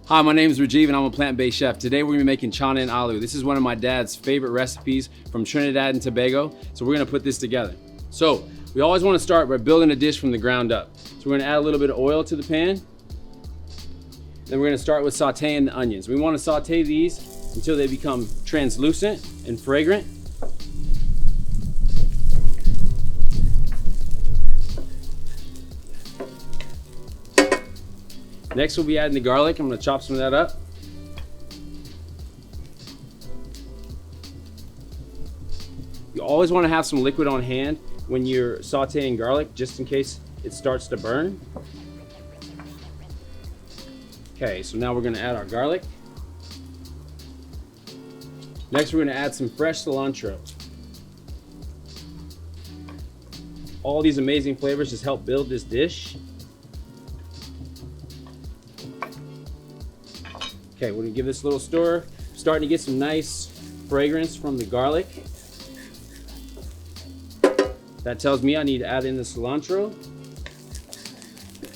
Hi, my name is Rajiv and I'm a plant-based chef. Today we're gonna be making Chana and Aloo. This is one of my dad's favorite recipes from Trinidad and Tobago. So we're gonna put this together. So we always wanna start by building a dish from the ground up. So we're gonna add a little bit of oil to the pan. Then we're gonna start with sauteing the onions. We wanna saute these until they become translucent and fragrant. Next we'll be adding the garlic. I'm gonna chop some of that up. You always wanna have some liquid on hand when you're sauteing garlic, just in case it starts to burn. Okay, so now we're gonna add our garlic. Next we're gonna add some fresh cilantro. All these amazing flavors just help build this dish. Okay, we're gonna give this a little stir. Starting to get some nice fragrance from the garlic. That tells me I need to add in the cilantro.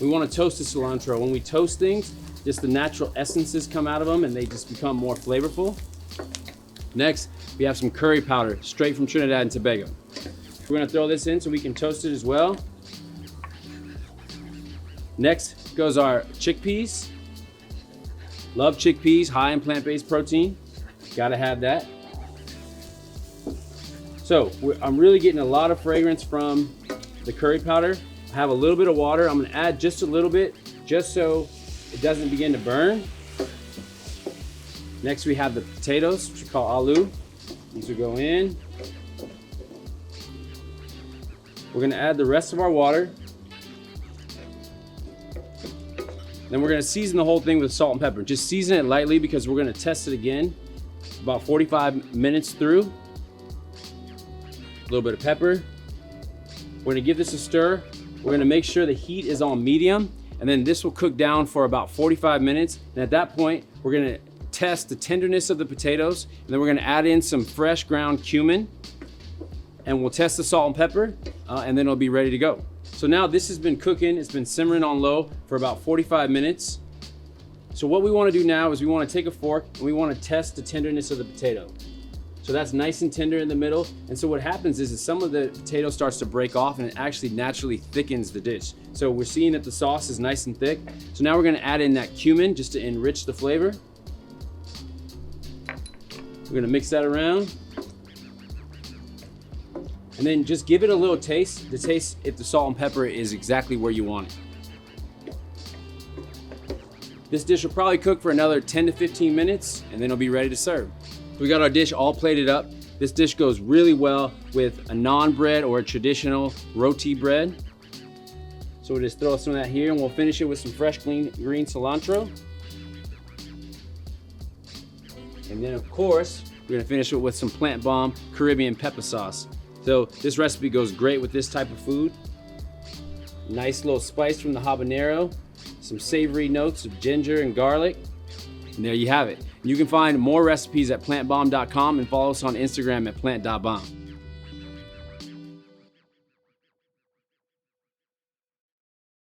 We wanna toast the cilantro. When we toast things, just the natural essences come out of them and they just become more flavorful. Next, we have some curry powder, straight from Trinidad and Tobago. We're gonna throw this in so we can toast it as well. Next goes our chickpeas. Love chickpeas, high in plant-based protein. Gotta have that. So I'm really getting a lot of fragrance from the curry powder. I have a little bit of water. I'm gonna add just a little bit, just so it doesn't begin to burn. Next we have the potatoes, which we call aloo. These will go in. We're gonna add the rest of our water. Then we're gonna season the whole thing with salt and pepper. Just season it lightly because we're gonna test it again about 45 minutes through. A little bit of pepper. We're gonna give this a stir. We're gonna make sure the heat is on medium, and then this will cook down for about 45 minutes. And at that point, we're gonna test the tenderness of the potatoes, and then we're gonna add in some fresh ground cumin, and we'll test the salt and pepper, and then it'll be ready to go. So now this has been cooking, it's been simmering on low for about 45 minutes. So what we wanna do now is we wanna take a fork and we wanna test the tenderness of the potato. So that's nice and tender in the middle. And so what happens is some of the potato starts to break off and it actually naturally thickens the dish. So we're seeing that the sauce is nice and thick. So now we're gonna add in that cumin just to enrich the flavor. We're gonna mix that around. And then just give it a little taste to taste if the salt and pepper is exactly where you want it. This dish will probably cook for another 10 to 15 minutes and then it'll be ready to serve. We got our dish all plated up. This dish goes really well with a naan bread or a traditional roti bread. So we'll just throw some of that here and we'll finish it with some fresh green cilantro. And then of course, we're gonna finish it with some Plantbomb Caribbean Peppa Sauce. So this recipe goes great with this type of food. Nice little spice from the habanero, some savory notes of ginger and garlic. And there you have it. You can find more recipes at plantbomb.com and follow us on Instagram at plant.bomb.